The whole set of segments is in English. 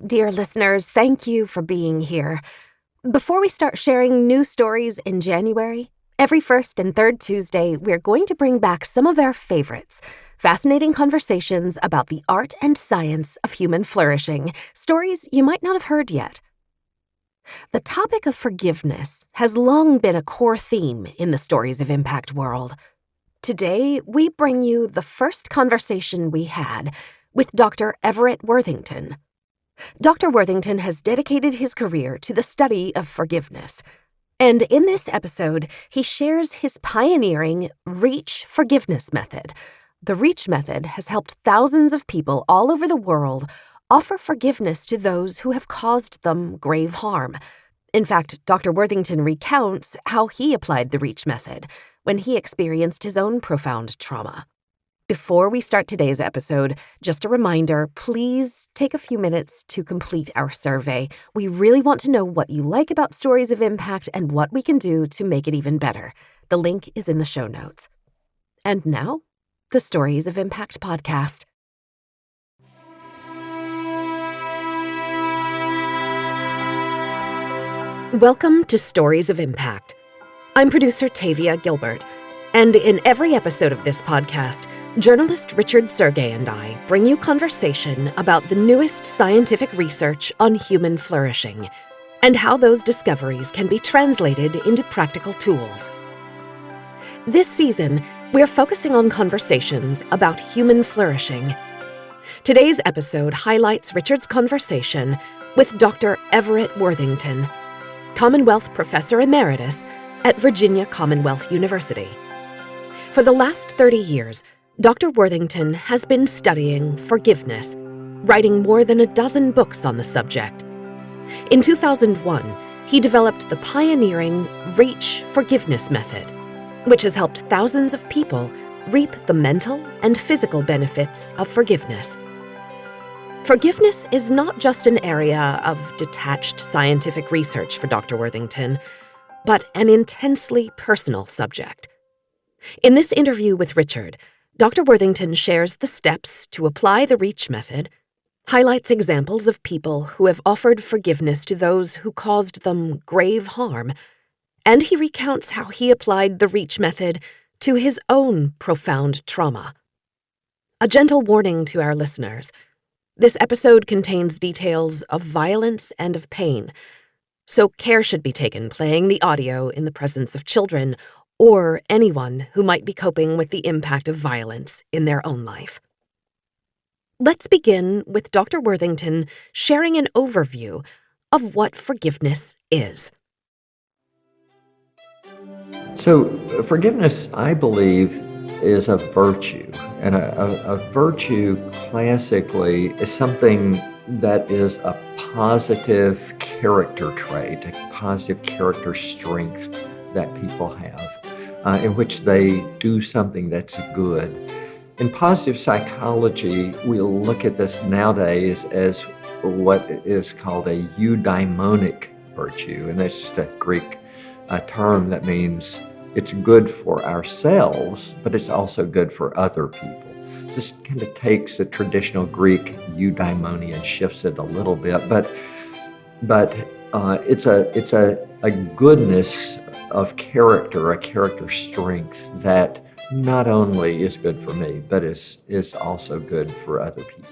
Dear listeners, thank you for being here. Before we start sharing new stories in January, every first and third Tuesday, we're going to bring back some of our favorites, fascinating conversations about the art and science of human flourishing, stories you might not have heard yet. The topic of forgiveness has long been a core theme in the Stories of Impact world. Today, we bring you the first conversation we had with Dr. Everett Worthington. Dr. Worthington has dedicated his career to the study of forgiveness. And in this episode, he shares his pioneering REACH forgiveness method. The REACH method has helped thousands of people all over the world offer forgiveness to those who have caused them grave harm. In fact, Dr. Worthington recounts how he applied the REACH method when he experienced his own profound trauma. Before we start today's episode, just a reminder, please take a few minutes to complete our survey. We really want to know what you like about Stories of Impact and what we can do to make it even better. The link is in the show notes. And now, the Stories of Impact podcast. Welcome to Stories of Impact. I'm producer Tavia Gilbert, and in every episode of this podcast, journalist Richard Sergey and I bring you conversation about the newest scientific research on human flourishing and how those discoveries can be translated into practical tools. This season, we're focusing on conversations about human flourishing. Today's episode highlights Richard's conversation with Dr. Everett Worthington, Commonwealth Professor Emeritus at Virginia Commonwealth University. For the last 30 years, Dr. Worthington has been studying forgiveness, writing more than a dozen books on the subject. In 2001, he developed the pioneering REACH forgiveness method, which has helped thousands of people reap the mental and physical benefits of forgiveness. Forgiveness is not just an area of detached scientific research for Dr. Worthington, but an intensely personal subject. In this interview with Richard, Dr. Worthington shares the steps to apply the REACH method, highlights examples of people who have offered forgiveness to those who caused them grave harm, and he recounts how he applied the REACH method to his own profound trauma. A gentle warning to our listeners: this episode contains details of violence and of pain, so care should be taken playing the audio in the presence of children or anyone who might be coping with the impact of violence in their own life. Let's begin with Dr. Worthington sharing an overview of what forgiveness is. So forgiveness, I believe, is a virtue. And a virtue classically is something that is a positive character trait, a positive character strength that people have, in which they do something that's good. In positive psychology, we'll look at this nowadays as what is called a eudaimonic virtue, and that's just a Greek term that means it's good for ourselves, but it's also good for other people. So this kind of takes the traditional Greek eudaimonia and shifts it a little bit, but it's a goodness of character, a character strength that not only is good for me, but is also good for other people.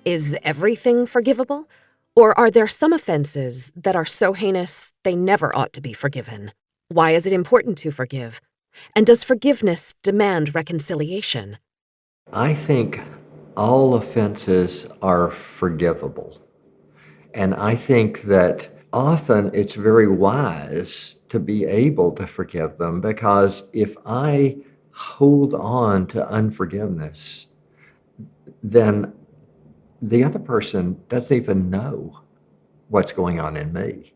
Is everything forgivable? Or are there some offenses that are so heinous they never ought to be forgiven? Why is it important to forgive? And does forgiveness demand reconciliation? I think all offenses are forgivable. And I think that often it's very wise to be able to forgive them, because if I hold on to unforgiveness, then the other person doesn't even know what's going on in me.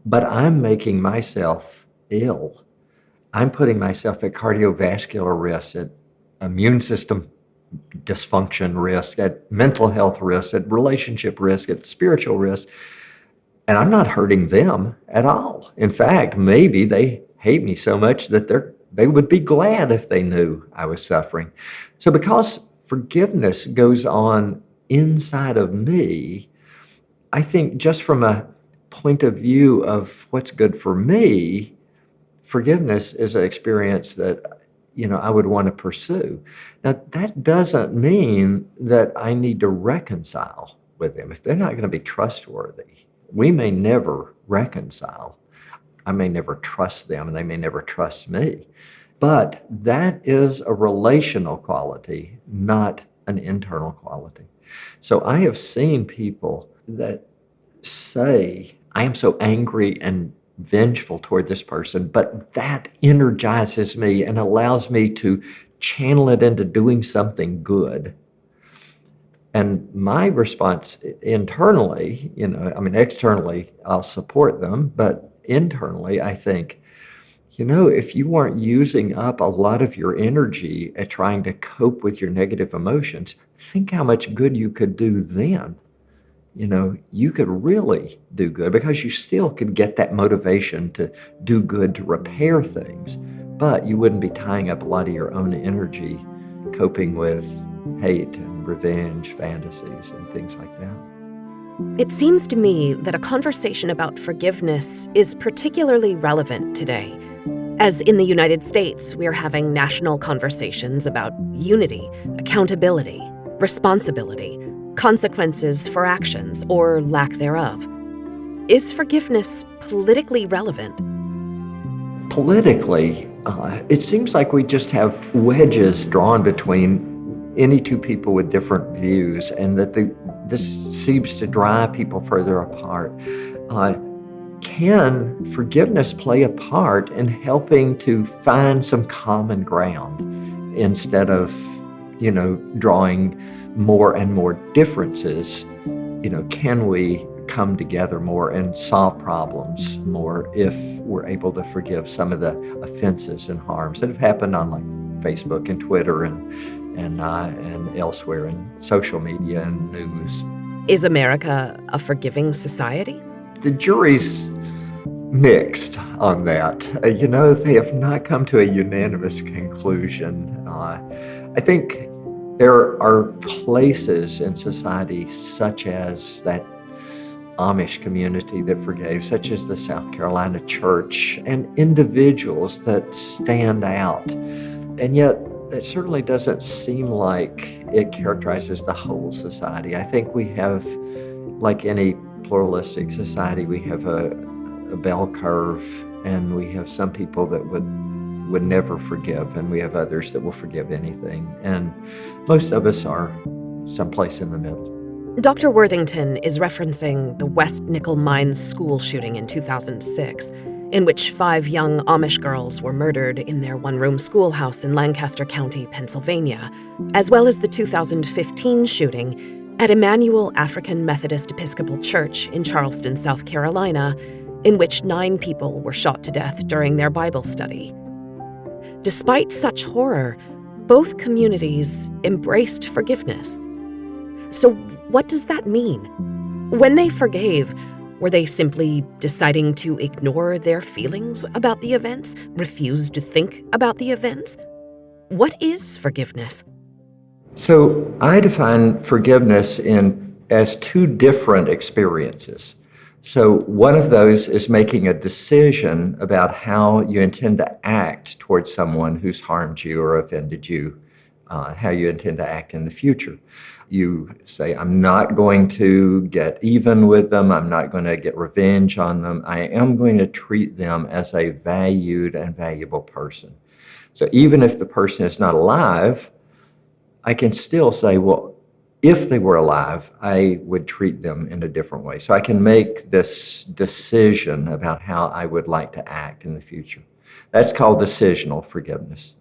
But I'm making myself ill. I'm putting myself at cardiovascular risk, at immune system dysfunction risk, at mental health risk, at relationship risk, at spiritual risk. And I'm not hurting them at all. In fact, maybe they hate me so much that they would be glad if they knew I was suffering. So because forgiveness goes on inside of me, I think just from a point of view of what's good for me, forgiveness is an experience that, I would want to pursue. Now, that doesn't mean that I need to reconcile with them. If they're not going to be trustworthy, we may never reconcile. I may never trust them, and they may never trust me. But that is a relational quality, not an internal quality. So I have seen people that say, I am so angry and vengeful toward this person, but that energizes me and allows me to channel it into doing something good. And my response internally, externally, I'll support them, but internally, I think, if you weren't using up a lot of your energy at trying to cope with your negative emotions, think how much good you could do then. You could really do good because you still could get that motivation to do good, to repair things, but you wouldn't be tying up a lot of your own energy coping with hate and revenge fantasies and things like that. It seems to me that a conversation about forgiveness is particularly relevant today. As in the United States, we're having national conversations about unity, accountability, responsibility, consequences for actions or lack thereof. Is forgiveness politically relevant? Politically, it seems like we just have wedges drawn between any two people with different views, and that this seems to drive people further apart. Can forgiveness play a part in helping to find some common ground instead of, drawing more and more differences? Can we come together more and solve problems more if we're able to forgive some of the offenses and harms that have happened on like Facebook and Twitter and elsewhere in social media and news? Is America a forgiving society? The jury's mixed on that. They have not come to a unanimous conclusion. I think there are places in society, such as that Amish community that forgave, such as the South Carolina church, and individuals that stand out. And yet, it certainly doesn't seem like it characterizes the whole society. I think we have, like any pluralistic society, we have a bell curve, and we have some people that would never forgive, and we have others that will forgive anything. And most of us are someplace in the middle. Dr. Worthington is referencing the West Nickel Mines school shooting in 2006, in which 5 young Amish girls were murdered in their one-room schoolhouse in Lancaster County, Pennsylvania, as well as the 2015 shooting at Emmanuel African Methodist Episcopal Church in Charleston, South Carolina, in which 9 people were shot to death during their Bible study. Despite such horror, both communities embraced forgiveness. So what does that mean? When they forgave, were they simply deciding to ignore their feelings about the events, refuse to think about the events? What is forgiveness? So I define forgiveness as 2 different experiences. So one of those is making a decision about how you intend to act towards someone who's harmed you or offended you, how you intend to act in the future. You say, I'm not going to get even with them. I'm not going to get revenge on them. I am going to treat them as a valued and valuable person. So even if the person is not alive, I can still say, well, if they were alive, I would treat them in a different way. So I can make this decision about how I would like to act in the future. That's called decisional forgiveness.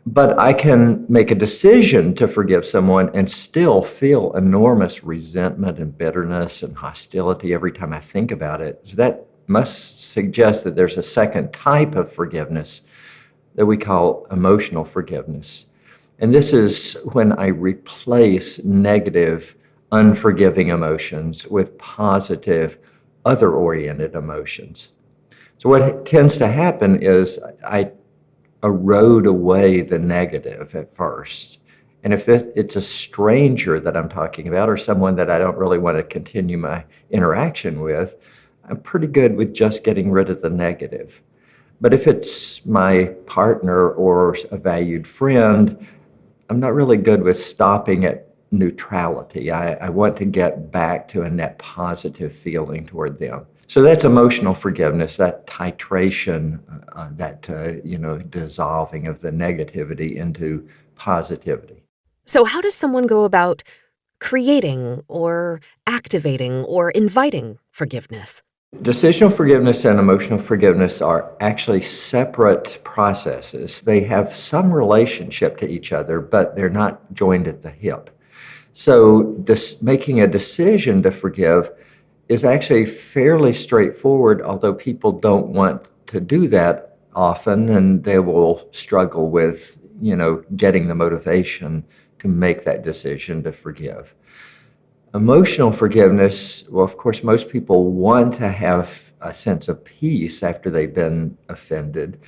But I can make a decision to forgive someone and still feel enormous resentment and bitterness and hostility every time I think about it. So that must suggest that there's a second type of forgiveness that we call emotional forgiveness. And this is when I replace negative, unforgiving emotions with positive, other-oriented emotions. So what tends to happen is I erode away the negative at first, And if it's a stranger that I'm talking about or someone that I don't really want to continue my interaction with, I'm pretty good with just getting rid of the negative. But if it's my partner or a valued friend, I'm not really good with stopping at neutrality. I want to get back to a net positive feeling toward them. So that's emotional forgiveness, that titration, dissolving of the negativity into positivity. So, how does someone go about creating or activating or inviting forgiveness? Decisional forgiveness and emotional forgiveness are actually separate processes. They have some relationship to each other, but they're not joined at the hip. So making a decision to forgive is actually fairly straightforward, although people don't want to do that often, and they will struggle with, getting the motivation to make that decision to forgive. Emotional forgiveness, well, of course, most people want to have a sense of peace after they've been offended.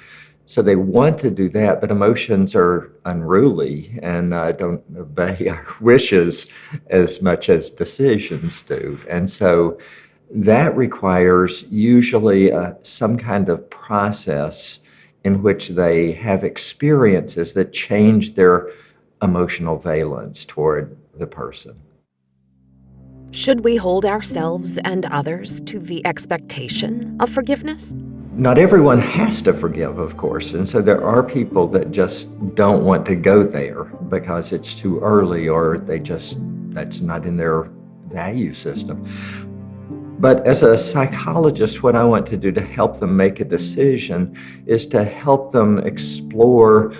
So they want to do that, but emotions are unruly and don't obey our wishes as much as decisions do. And so that requires usually some kind of process in which they have experiences that change their emotional valence toward the person. Should we hold ourselves and others to the expectation of forgiveness? Not everyone has to forgive, of course, and so there are people that just don't want to go there because it's too early or that's not in their value system. But as a psychologist, what I want to do to help them make a decision is to help them explore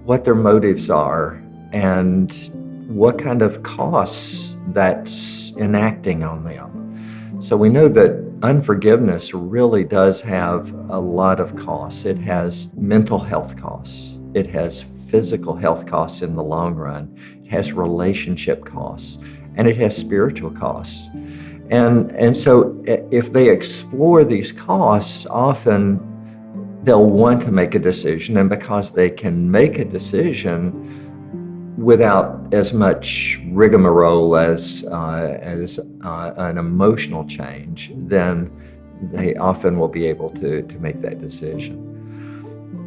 what their motives are and what kind of costs that's enacting on them. So we know that unforgiveness really does have a lot of costs. It has mental health costs. It has physical health costs in the long run. It has relationship costs, and it has spiritual costs. And so if they explore these costs, often they'll want to make a decision, and because they can make a decision without as much rigmarole as an emotional change, then they often will be able to make that decision.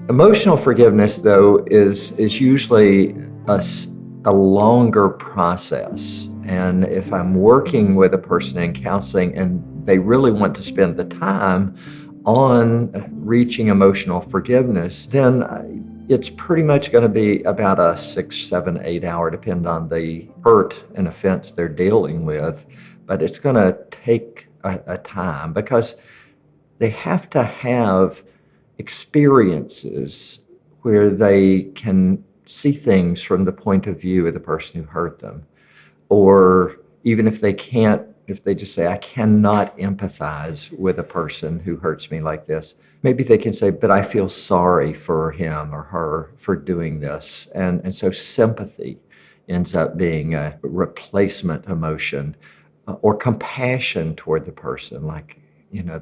Emotional forgiveness, though, is usually a longer process. And if I'm working with a person in counseling and they really want to spend the time on reaching emotional forgiveness, then it's pretty much going to be about a 6, 7, 8 hour, depending on the hurt and offense they're dealing with. But it's going to take a time because they have to have experiences where they can see things from the point of view of the person who hurt them. Or even if they can't, if they just say, I cannot empathize with a person who hurts me like this, maybe they can say, but I feel sorry for him or her for doing this. And so sympathy ends up being a replacement emotion, or compassion toward the person. Like, I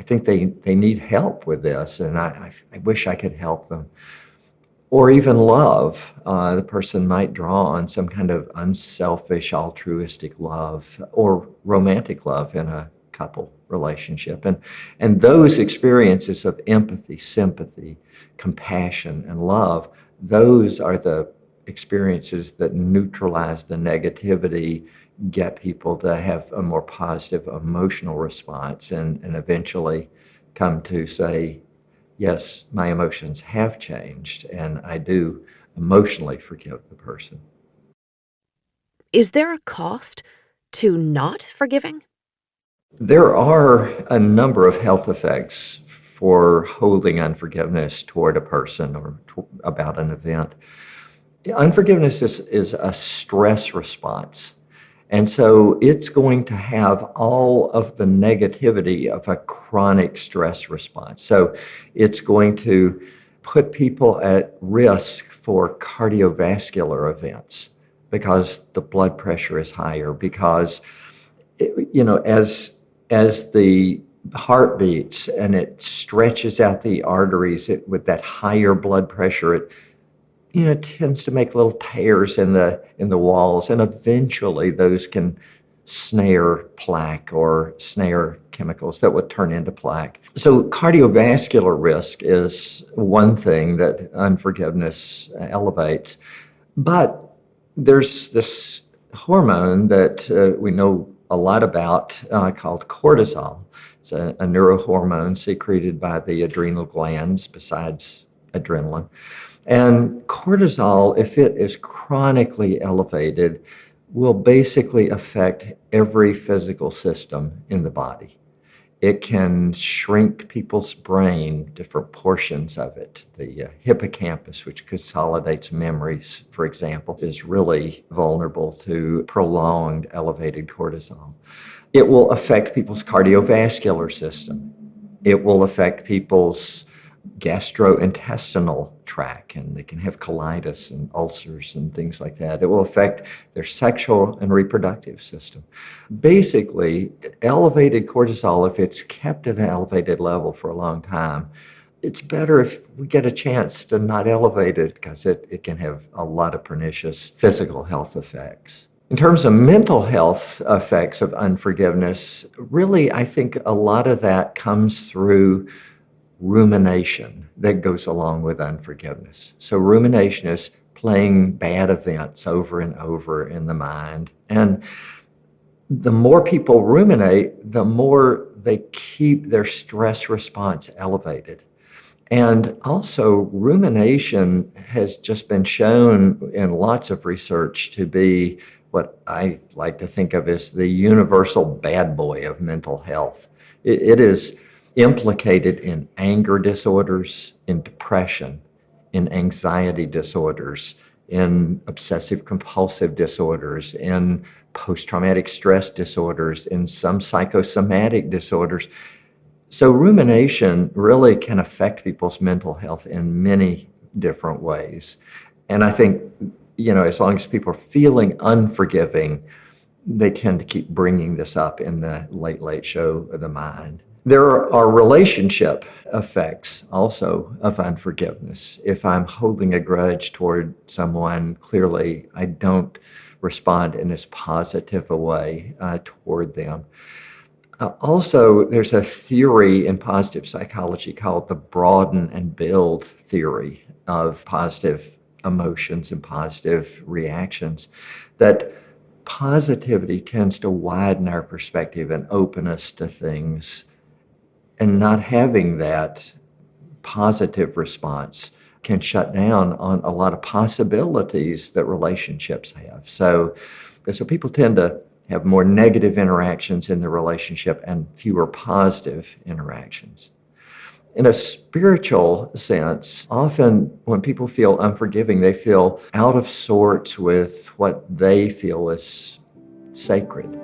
think they need help with this, and I wish I could help them. Or even love. The person might draw on some kind of unselfish, altruistic love or romantic love in a couple relationship. And those experiences of empathy, sympathy, compassion, and love, those are the experiences that neutralize the negativity, get people to have a more positive emotional response, and eventually come to say, yes, my emotions have changed, and I do emotionally forgive the person. Is there a cost to not forgiving? There are a number of health effects for holding unforgiveness toward a person or about an event. Unforgiveness is a stress response. And so it's going to have all of the negativity of a chronic stress response. So it's going to put people at risk for cardiovascular events because the blood pressure is higher, because, as the heart beats and it stretches out the arteries with that higher blood pressure, tends to make little tears in the walls, and eventually those can snare plaque or snare chemicals that would turn into plaque. So cardiovascular risk is one thing that unforgiveness elevates. But there's this hormone that we know a lot about called cortisol. It's a neurohormone secreted by the adrenal glands besides adrenaline. And cortisol, if it is chronically elevated, will basically affect every physical system in the body. It can shrink people's brain, different portions of it. The hippocampus, which consolidates memories, for example, is really vulnerable to prolonged elevated cortisol. It will affect people's cardiovascular system. It will affect people's gastrointestinal tract, and they can have colitis and ulcers and things like that. It will affect their sexual and reproductive system. Basically, elevated cortisol, if it's kept at an elevated level for a long time, it's better if we get a chance to not elevate it because it can have a lot of pernicious physical health effects. In terms of mental health effects of unforgiveness, really, I think a lot of that comes through rumination that goes along with unforgiveness. So rumination is playing bad events over and over in the mind. And the more people ruminate, the more they keep their stress response elevated. And also, rumination has just been shown in lots of research to be what I like to think of as the universal bad boy of mental health. It is implicated in anger disorders, in depression, in anxiety disorders, in obsessive compulsive disorders, in post-traumatic stress disorders, in some psychosomatic disorders. So rumination really can affect people's mental health in many different ways. And I think, as long as people are feeling unforgiving, they tend to keep bringing this up in the late show of the mind. There are relationship effects also of unforgiveness. If I'm holding a grudge toward someone, clearly I don't respond in as positive a way toward them. Also, there's a theory in positive psychology called the broaden and build theory of positive emotions and positive reactions, that positivity tends to widen our perspective and open us to things. And not having that positive response can shut down on a lot of possibilities that relationships have. So people tend to have more negative interactions in the relationship and fewer positive interactions. In a spiritual sense, often when people feel unforgiving, they feel out of sorts with what they feel is sacred.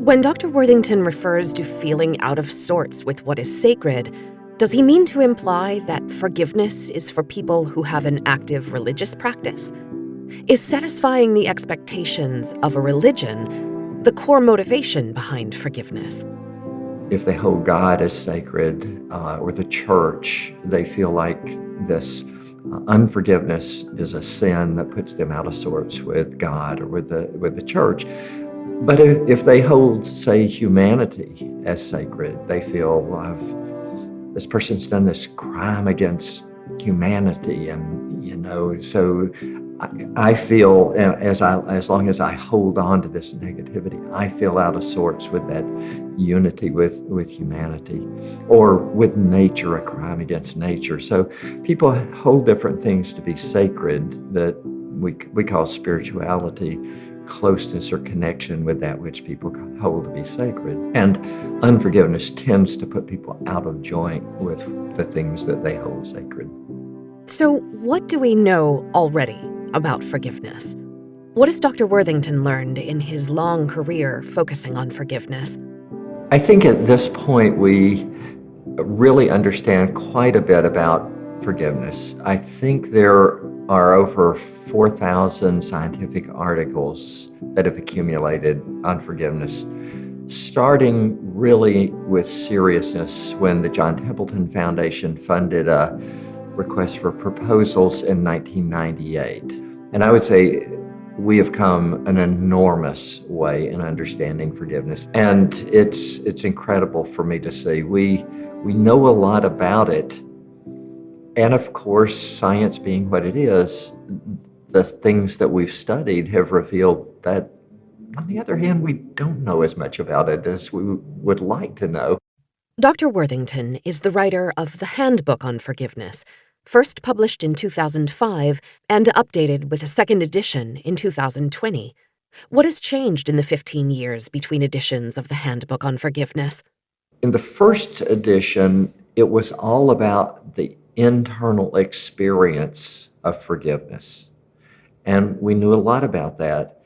When Dr. Worthington refers to feeling out of sorts with what is sacred, does he mean to imply that forgiveness is for people who have an active religious practice? Is satisfying the expectations of a religion the core motivation behind forgiveness? If they hold God as sacred or the church, they feel like this unforgiveness is a sin that puts them out of sorts with God or with the church. But if they hold, say, humanity as sacred, they feel, well, this person's done this crime against humanity, and so I feel as long as I hold on to this negativity, I feel out of sorts with that unity with humanity, or with nature, a crime against nature. So people hold different things to be sacred that we call spirituality, closeness or connection with that which people hold to be sacred. And unforgiveness tends to put people out of joint with the things that they hold sacred. So what do we know already about forgiveness? What has Dr. Worthington learned in his long career focusing on forgiveness? I think at this point we really understand quite a bit about forgiveness. I think there are over 4,000 scientific articles that have accumulated on forgiveness, starting really with seriousness when the John Templeton Foundation funded a requests for proposals in 1998. And I would say we have come an enormous way in understanding forgiveness. And it's incredible for me to see. We know a lot about it. And of course, science being what it is, the things that we've studied have revealed that, on the other hand, we don't know as much about it as we would like to know. Dr. Worthington is the writer of the Handbook on Forgiveness, first published in 2005 and updated with a second edition in 2020. What has changed in the 15 years between editions of the Handbook on Forgiveness? In the first edition, it was all about the internal experience of forgiveness. And we knew a lot about that,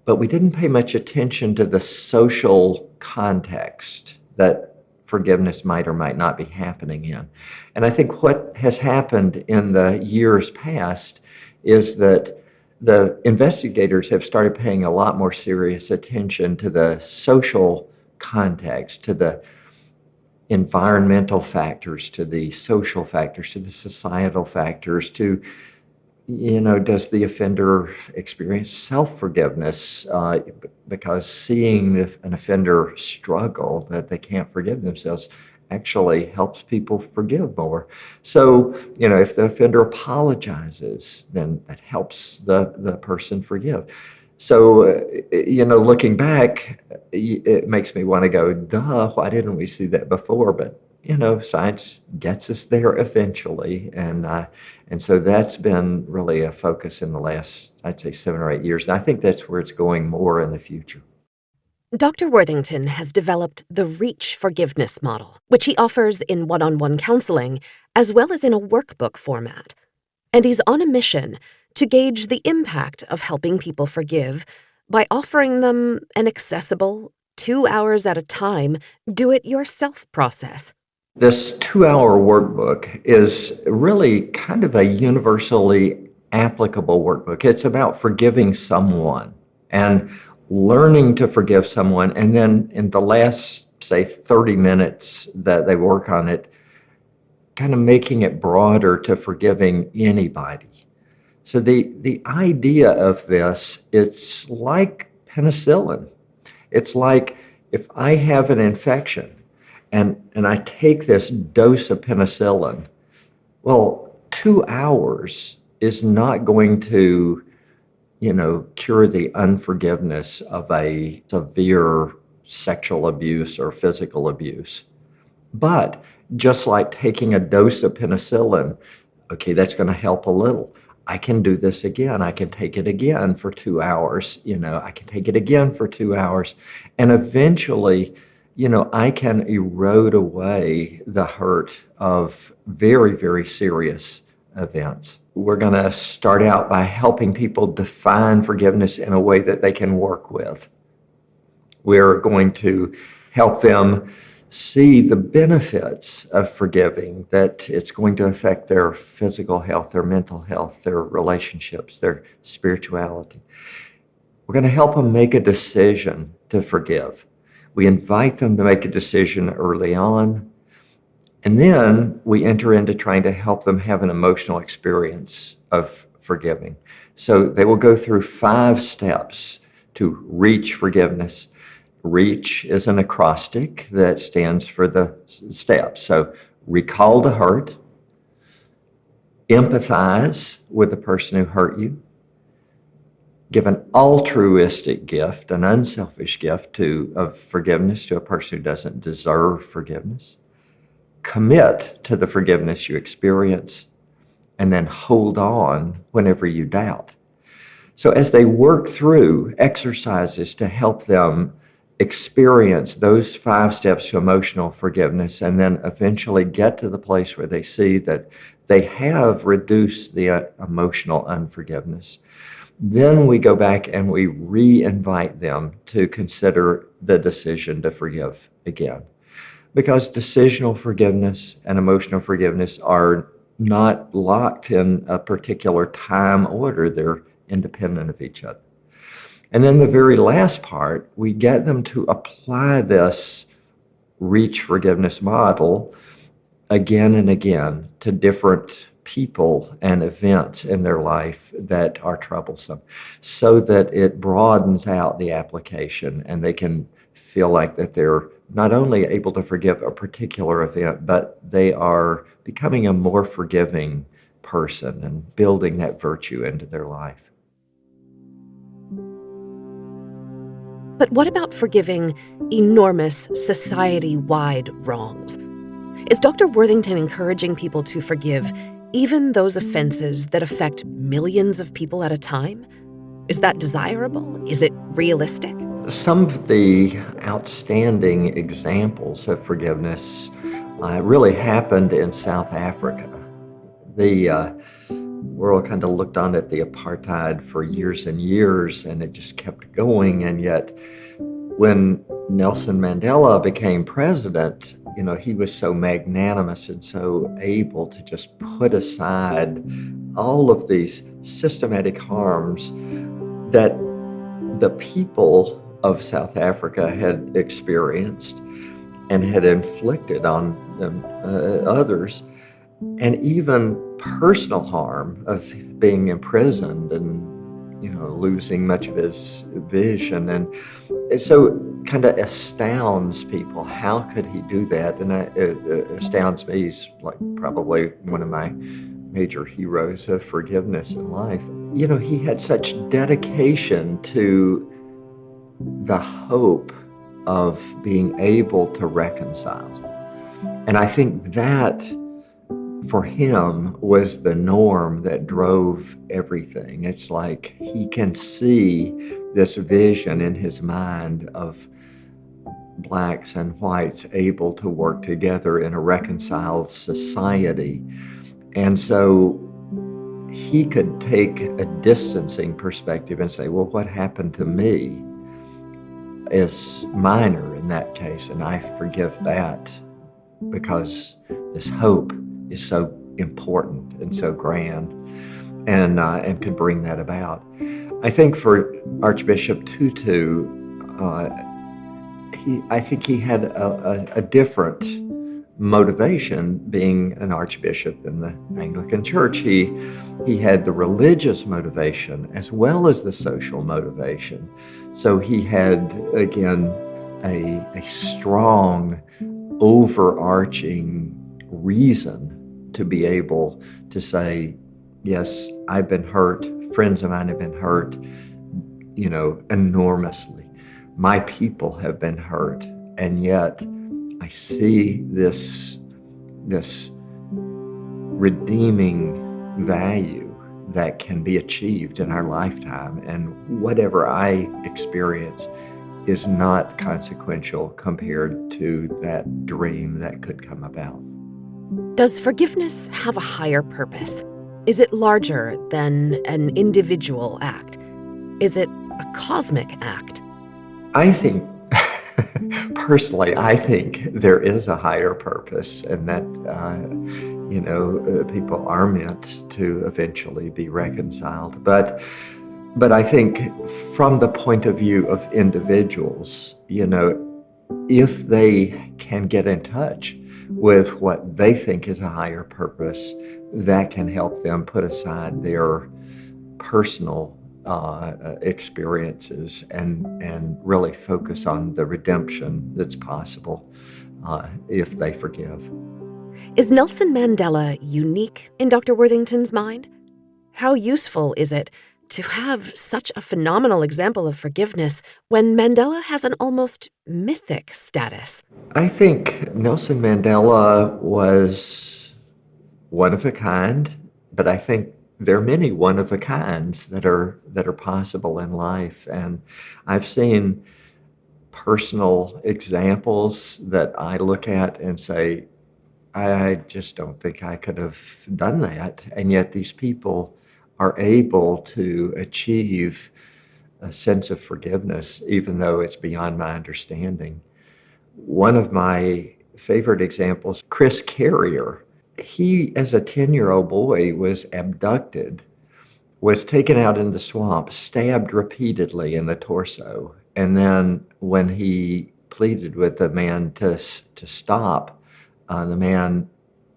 but we didn't pay much attention to the social context that forgiveness might or might not be happening in. And I think what has happened in the years past is that the investigators have started paying a lot more serious attention to the social context, to the environmental factors, to the social factors, to the societal factors, to, does the offender experience self-forgiveness? Because seeing an offender struggle that they can't forgive themselves actually helps people forgive more. So, if the offender apologizes, then that helps the person forgive. So, looking back, it makes me want to go, duh, why didn't we see that before? But, science gets us there eventually. And so that's been really a focus in the last, I'd say, 7 or 8 years. And I think that's where it's going more in the future. Dr. Worthington has developed the REACH forgiveness model, which he offers in one-on-one counseling as well as in a workbook format. And he's on a mission to gauge the impact of helping people forgive by offering them an accessible, 2 hours at a time, do-it-yourself process. This 2-hour workbook is really kind of a universally applicable workbook. It's about forgiving someone and learning to forgive someone, and then in the last, say, 30 minutes that they work on it, kind of making it broader to forgiving anybody. So the idea of this, it's like penicillin. It's like if I have an infection and I take this dose of penicillin, well, 2 hours is not going to, cure the unforgiveness of a severe sexual abuse or physical abuse. But just like taking a dose of penicillin, okay, that's going to help a little. I can do this again. I can take it again for 2 hours. I can take it again for 2 hours. And eventually, I can erode away the hurt of very, very serious events. We're going to start out by helping people define forgiveness in a way that they can work with. We're going to help them see the benefits of forgiving, that it's going to affect their physical health, their mental health, their relationships, their spirituality. We're going to help them make a decision to forgive. We invite them to make a decision early on, and then we enter into trying to help them have an emotional experience of forgiving. So they will go through 5 steps to reach forgiveness. REACH is an acrostic that stands for the steps. So recall the hurt, empathize with the person who hurt you, give an altruistic gift, an unselfish gift of forgiveness to a person who doesn't deserve forgiveness, commit to the forgiveness you experience, and then hold on whenever you doubt. So as they work through exercises to help them experience those 5 steps to emotional forgiveness and then eventually get to the place where they see that they have reduced the emotional unforgiveness, then we go back and we re-invite them to consider the decision to forgive again. Because decisional forgiveness and emotional forgiveness are not locked in a particular time order. They're independent of each other. And then the very last part, we get them to apply this REACH forgiveness model again and again to different people and events in their life that are troublesome, so that it broadens out the application and they can feel like that they're not only able to forgive a particular event, but they are becoming a more forgiving person and building that virtue into their life. But what about forgiving enormous society-wide wrongs? Is Dr. Worthington encouraging people to forgive even those offenses that affect millions of people at a time? Is that desirable? Is it realistic? Some of the outstanding examples of forgiveness really happened in South Africa. The world kind of looked on at the apartheid for years and years, and it just kept going. And yet, when Nelson Mandela became president, he was so magnanimous and so able to just put aside all of these systematic harms that the people of South Africa had experienced and had inflicted on them, others, and even personal harm of being imprisoned and losing much of his vision. And so kind of astounds people. How could he do that? And it astounds me. He's like probably one of my major heroes of forgiveness in life. He had such dedication to the hope of being able to reconcile. And I think that for him was the norm that drove everything. It's like he can see this vision in his mind of blacks and whites able to work together in a reconciled society. And so he could take a distancing perspective and say, well, what happened to me is minor in that case, and I forgive that because this hope is so important and so grand, and could bring that about. I think for Archbishop Tutu, I think he had a different motivation being an archbishop in the Anglican Church. He had the religious motivation as well as the social motivation. So he had, again, a strong, overarching reason to be able to say, yes, I've been hurt, friends of mine have been hurt, enormously. My people have been hurt, and yet I see this redeeming value that can be achieved in our lifetime, and whatever I experience is not consequential compared to that dream that could come about. Does forgiveness have a higher purpose? Is it larger than an individual act? Is it a cosmic act? I think, personally, I think there is a higher purpose, and that, people are meant to eventually be reconciled. But I think from the point of view of individuals, if they can get in touch with what they think is a higher purpose, that can help them put aside their personal experiences and really focus on the redemption that's possible if they forgive. Is Nelson Mandela unique in Dr. Worthington's mind? How useful is it to have such a phenomenal example of forgiveness when Mandela has an almost mythic status? I think Nelson Mandela was one of a kind, but I think there are many one of a kinds that are possible in life. And I've seen personal examples that I look at and say, I just don't think I could have done that. And yet these people are able to achieve a sense of forgiveness, even though it's beyond my understanding. One of my favorite examples, Chris Carrier. He, as a 10-year-old boy, was abducted, was taken out in the swamp, stabbed repeatedly in the torso. And then when he pleaded with the man to stop, the man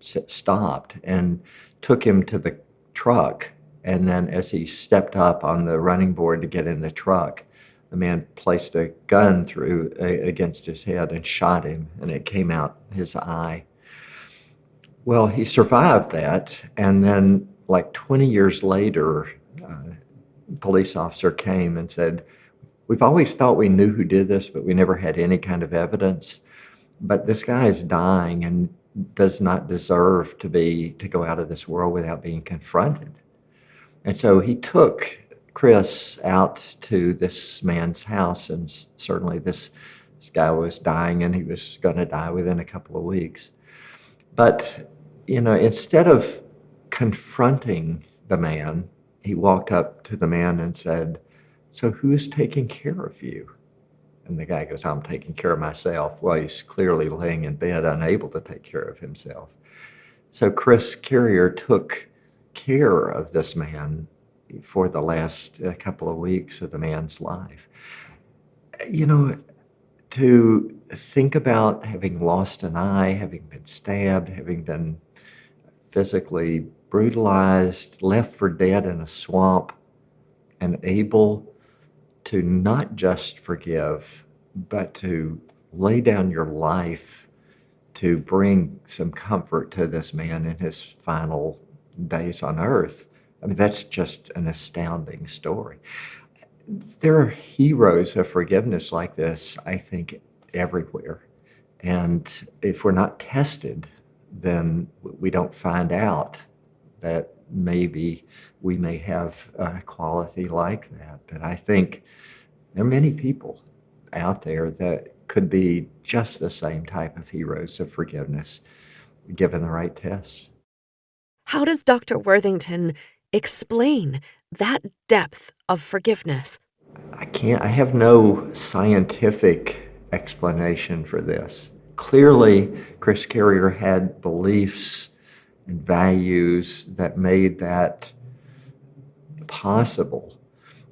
stopped and took him to the truck. And then as he stepped up on the running board to get in the truck, the man placed a gun against his head and shot him, and it came out his eye. Well, he survived that, and then like 20 years later, a police officer came and said, "We've always thought we knew who did this, but we never had any kind of evidence. But this guy is dying and does not deserve to go out of this world without being confronted." And so he took Chris out to this man's house, and certainly this guy was dying, and he was going to die within a couple of weeks. But, instead of confronting the man, he walked up to the man and said, "So who's taking care of you?" And the guy goes, "I'm taking care of myself." Well, he's clearly laying in bed, unable to take care of himself. So Chris Carrier took care of this man for the last couple of weeks of the man's life. To think about having lost an eye, having been stabbed, having been physically brutalized, left for dead in a swamp, and able to not just forgive, but to lay down your life to bring some comfort to this man in his final days on earth. I mean, that's just an astounding story. There are heroes of forgiveness like this, I think, everywhere. And if we're not tested, then we don't find out that maybe we may have a quality like that. But I think there are many people out there that could be just the same type of heroes of forgiveness, given the right tests. How does Dr. Worthington explain that depth of forgiveness? I have no scientific explanation for this. Clearly, Chris Carrier had beliefs and values that made that possible.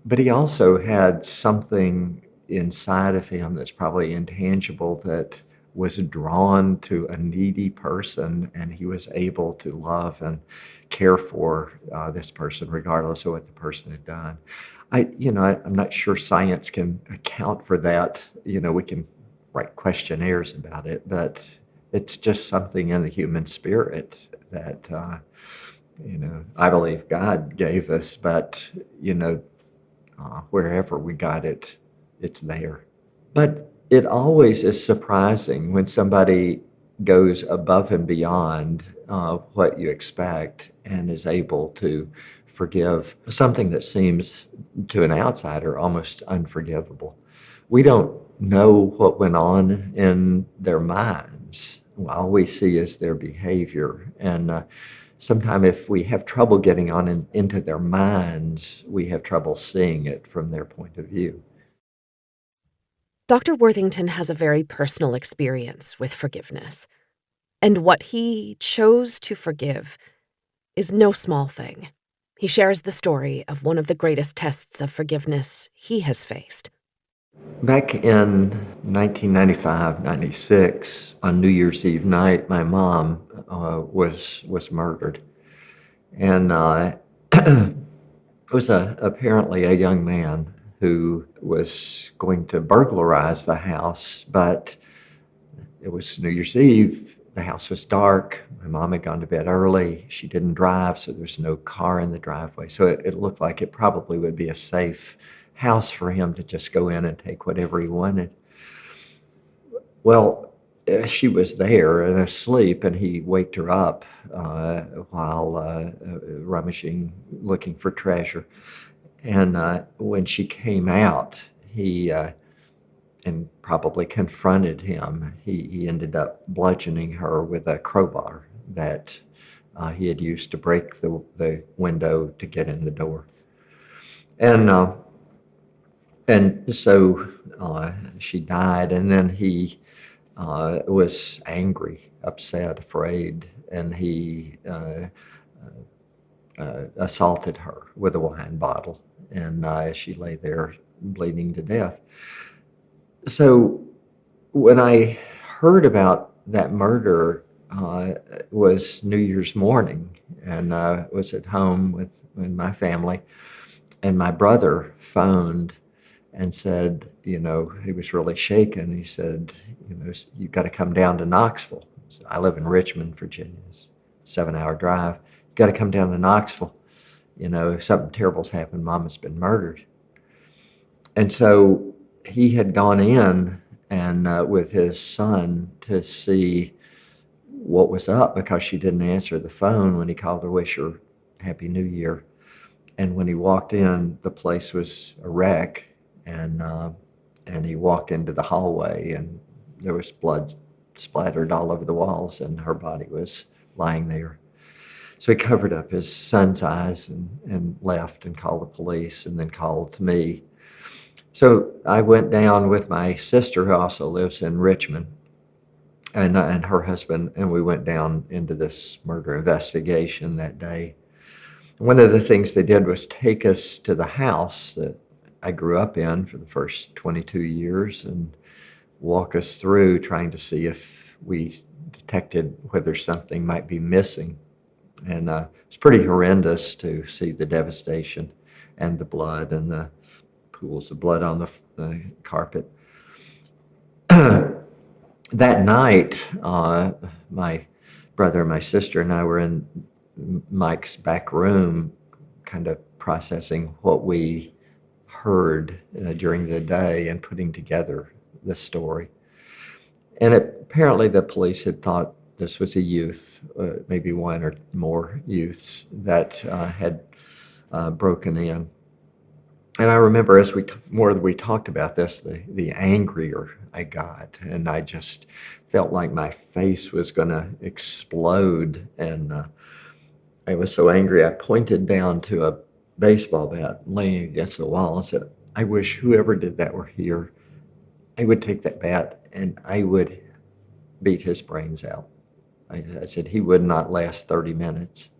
But he also had something inside of him that's probably intangible that was drawn to a needy person, and he was able to love and care for this person regardless of what the person had done. I'm not sure science can account for that. We can write questionnaires about it, but it's just something in the human spirit that, I believe God gave us, but, wherever we got it, it's there. But it always is surprising when somebody goes above and beyond what you expect and is able to forgive something that seems to an outsider almost unforgivable. We don't know what went on in their minds. All we see is their behavior. And sometimes if we have trouble getting on into their minds, we have trouble seeing it from their point of view. Dr. Worthington has a very personal experience with forgiveness, and what he chose to forgive is no small thing. He shares the story of one of the greatest tests of forgiveness he has faced. Back in 1995-96, on New Year's Eve night, my mom was murdered. And it was apparently a young man who was going to burglarize the house, but it was New Year's Eve. The house was dark. My mom had gone to bed early. She didn't drive, so there was no car in the driveway. So it looked like it probably would be a safe house for him to just go in and take whatever he wanted. Well, she was there and asleep, and he waked her up while rummaging, looking for treasure. And when she came out, he and probably confronted him. He ended up bludgeoning her with a crowbar that he had used to break the window to get in the door. And so she died, and then he was angry, upset, afraid, and he assaulted her with a wine bottle, and she lay there bleeding to death. So when I heard about that murder, was New Year's morning, and I was at home with my family, and my brother phoned and said, he was really shaken. He said, you've got to come down to Knoxville. So I live in Richmond, Virginia. It's a 7-hour drive. You've got to come down to Knoxville. Something terrible's happened. Mama's been murdered. And so he had gone in and with his son to see what was up because she didn't answer the phone when he called to wish her Happy New Year. And when he walked in, the place was a wreck, and he walked into the hallway, and there was blood splattered all over the walls, and her body was lying there. So he covered up his son's eyes and left and called the police and then called me. So I went down with my sister, who also lives in Richmond, and her husband, and we went down into this murder investigation that day. One of the things they did was take us to the house that I grew up in for the first 22 years and walk us through trying to see if we detected whether something might be missing. And it's pretty horrendous to see the devastation and the blood and the pools of blood on the carpet. That night, my brother and my sister and I were in Mike's back room kind of processing what we heard during the day and putting together the story. And apparently the police had thought this was a youth, maybe one or more youths that had broken in. And I remember as more we talked about this, the angrier I got, and I just felt like my face was going to explode. And I was so angry, I pointed down to a baseball bat laying against the wall and said, I wish whoever did that were here. I would take that bat and I would beat his brains out. I said he would not last 30 minutes.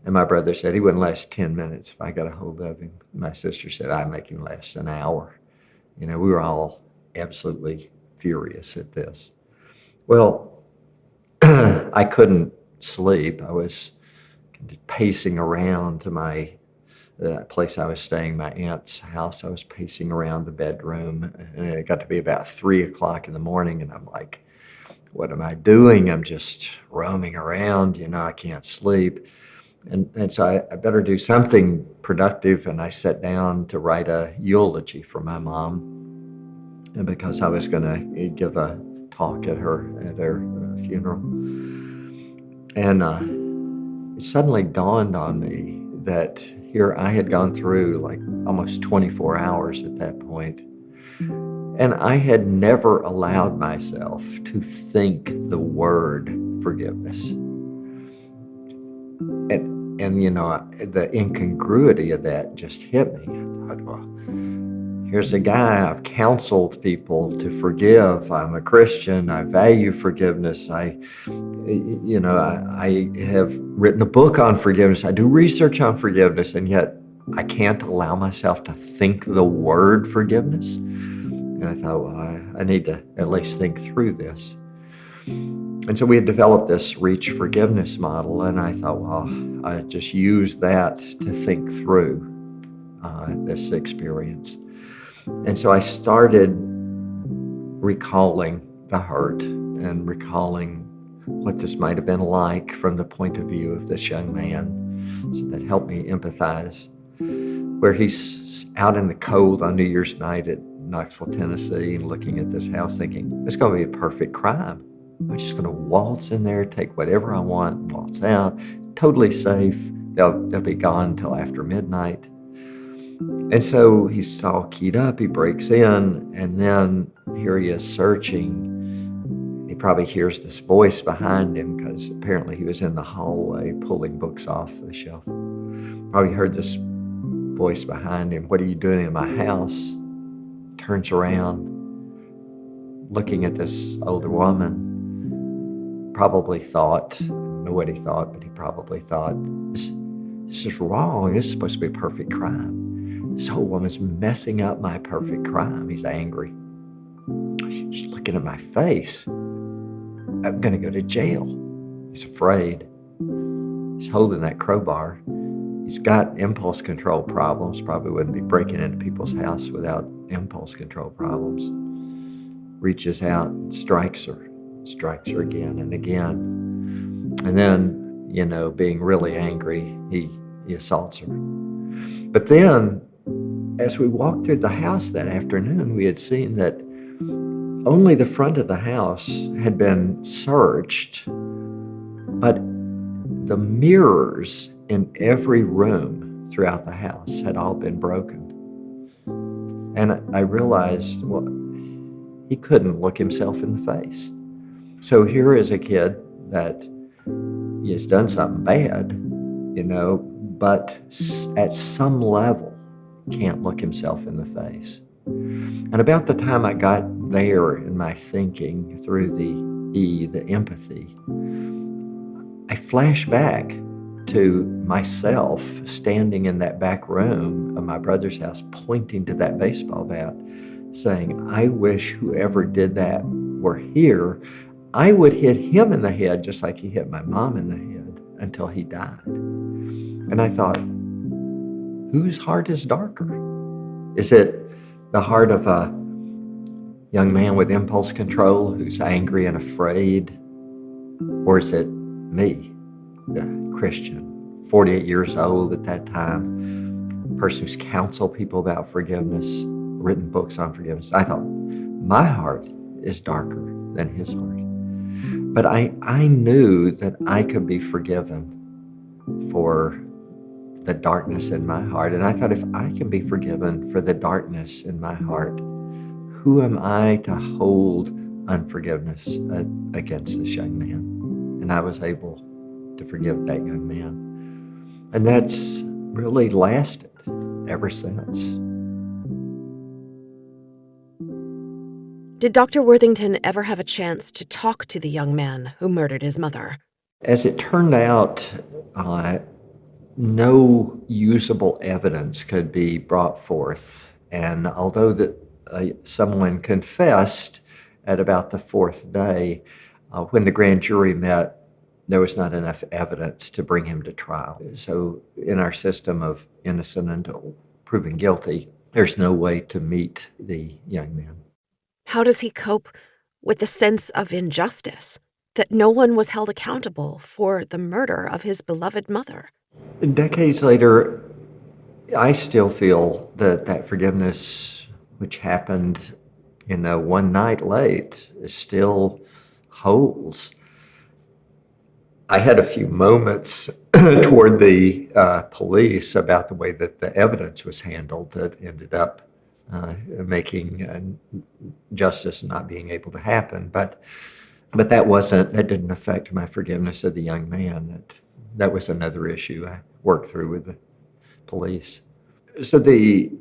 And my brother said he wouldn't last 10 minutes if I got a hold of him. My sister said I'd make him last an hour. We were all absolutely furious at this. Well, I couldn't sleep. I was pacing around to my place I was staying, my aunt's house. I was pacing around the bedroom, and it got to be about 3 o'clock in the morning, and I'm like, what am I doing? I'm just roaming around, I can't sleep. And so I better do something productive, and I sat down to write a eulogy for my mom, and because I was going to give a talk at her funeral. And it suddenly dawned on me that here I had gone through like almost 24 hours at that point, and I had never allowed myself to think the word forgiveness. And the incongruity of that just hit me. I thought, well, here's a guy, I've counseled people to forgive. I'm a Christian. I value forgiveness. I have written a book on forgiveness. I do research on forgiveness, and yet I can't allow myself to think the word forgiveness. And I thought, well, I need to at least think through this. And so we had developed this reach forgiveness model, and I thought, well, I just use that to think through this experience. And so I started recalling the hurt and recalling what this might have been like from the point of view of this young man. So that helped me empathize, where he's out in the cold on New Year's night at Knoxville, Tennessee, and looking at this house thinking, it's going to be a perfect crime. I'm just going to waltz in there, take whatever I want, waltz out, totally safe. They'll be gone until after midnight. And so he's all keyed up, he breaks in, and then here he is searching. He probably hears this voice behind him because apparently he was in the hallway pulling books off the shelf. Probably heard this voice behind him, what are you doing in my house? Turns around, looking at this older woman. Probably thought, I don't know what he thought, but he probably thought, this is wrong. This is supposed to be a perfect crime. This whole woman's messing up my perfect crime. He's angry. She's looking at my face. I'm going to go to jail. He's afraid. He's holding that crowbar. He's got impulse control problems. Probably wouldn't be breaking into people's house without impulse control problems. Reaches out and strikes her again and again. And then, being really angry, he assaults her. But then, as we walked through the house that afternoon, we had seen that only the front of the house had been searched, but the mirrors in every room throughout the house had all been broken. And I realized, well, he couldn't look himself in the face. So here is a kid that he has done something bad, but at some level can't look himself in the face. And about the time I got there in my thinking through the empathy, I flash back to myself standing in that back room of my brother's house, pointing to that baseball bat, saying, I wish whoever did that were here. I would hit him in the head just like he hit my mom in the head until he died. And I thought, whose heart is darker? Is it the heart of a young man with impulse control who's angry and afraid? Or is it me, the Christian, 48 years old at that time, person who's counseled people about forgiveness, written books on forgiveness? I thought, my heart is darker than his heart. But I knew that I could be forgiven for the darkness in my heart. And I thought, if I can be forgiven for the darkness in my heart, who am I to hold unforgiveness against this young man? And I was able to forgive that young man. And that's really lasted ever since. Did Dr. Worthington ever have a chance to talk to the young man who murdered his mother? As it turned out, no usable evidence could be brought forth. And although someone confessed at about the fourth day, when the grand jury met, there was not enough evidence to bring him to trial. So in our system of innocent until proven guilty, there's no way to meet the young man. How does he cope with the sense of injustice, that no one was held accountable for the murder of his beloved mother? Decades later, I still feel that forgiveness, which happened, one night late, still holds. I had a few moments toward the police about the way that the evidence was handled that ended up making justice not being able to happen. But that didn't affect my forgiveness of the young man. That was another issue I worked through with the police. So the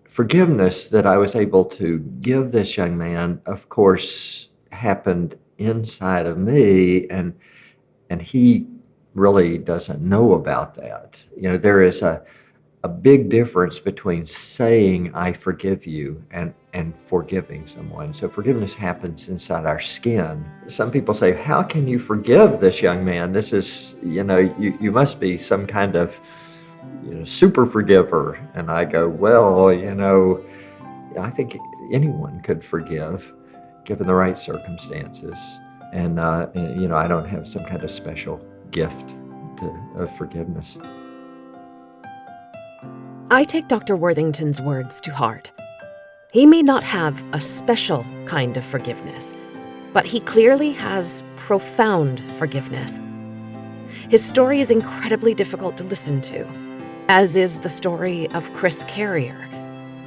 forgiveness that I was able to give this young man, of course, happened inside of me, and he really doesn't know about that. There is a big difference between saying I forgive you and forgiving someone. So forgiveness happens inside our skin. Some people say, how can you forgive this young man? This is, you must be some kind of super forgiver. And I go, well, I think anyone could forgive given the right circumstances. And, I don't have some kind of special gift of forgiveness. I take Dr. Worthington's words to heart. He may not have a special kind of forgiveness, but he clearly has profound forgiveness. His story is incredibly difficult to listen to, as is the story of Chris Carrier,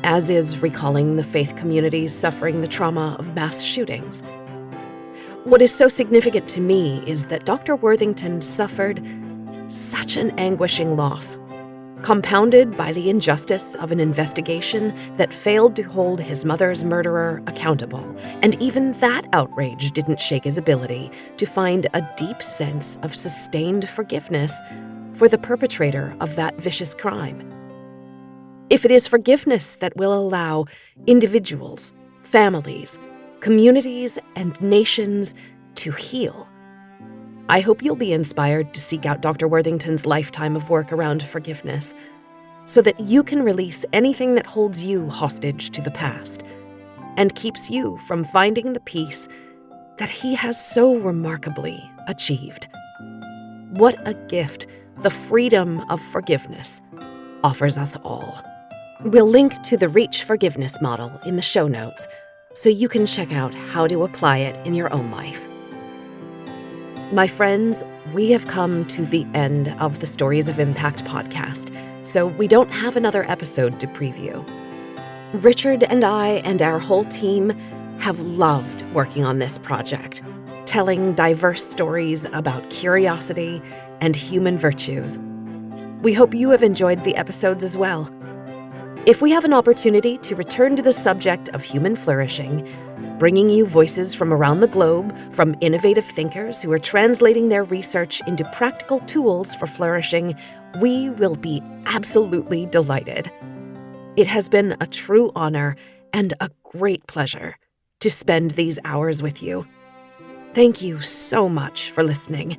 as is recalling the faith communities suffering the trauma of mass shootings. What is so significant to me is that Dr. Worthington suffered such an anguishing loss, compounded by the injustice of an investigation that failed to hold his mother's murderer accountable. And even that outrage didn't shake his ability to find a deep sense of sustained forgiveness for the perpetrator of that vicious crime. If it is forgiveness that will allow individuals, families, communities, and nations to heal. I hope you'll be inspired to seek out Dr. Worthington's lifetime of work around forgiveness so that you can release anything that holds you hostage to the past and keeps you from finding the peace that he has so remarkably achieved. What a gift the freedom of forgiveness offers us all. We'll link to the Reach Forgiveness model in the show notes so you can check out how to apply it in your own life. My friends, we have come to the end of the Stories of Impact podcast, so we don't have another episode to preview. Richard and I and our whole team have loved working on this project, telling diverse stories about curiosity and human virtues. We hope you have enjoyed the episodes as well. If we have an opportunity to return to the subject of human flourishing, bringing you voices from around the globe from innovative thinkers who are translating their research into practical tools for flourishing, we will be absolutely delighted. It has been a true honor and a great pleasure to spend these hours with you. Thank you so much for listening.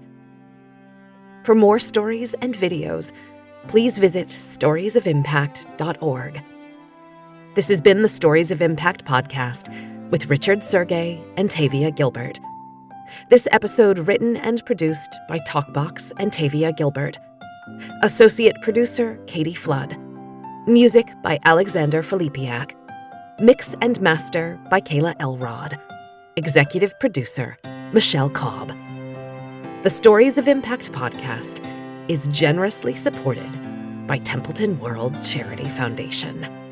For more stories and videos, please visit storiesofimpact.org. This has been the Stories of Impact podcast with Richard Sergay and Tavia Gilbert. This episode written and produced by Talkbox and Tavia Gilbert. Associate producer Katie Flood. Music by Alexander Filipiak. Mix and master by Kayla Elrod. Executive producer Michelle Cobb. The Stories of Impact podcast is generously supported by Templeton World Charity Foundation.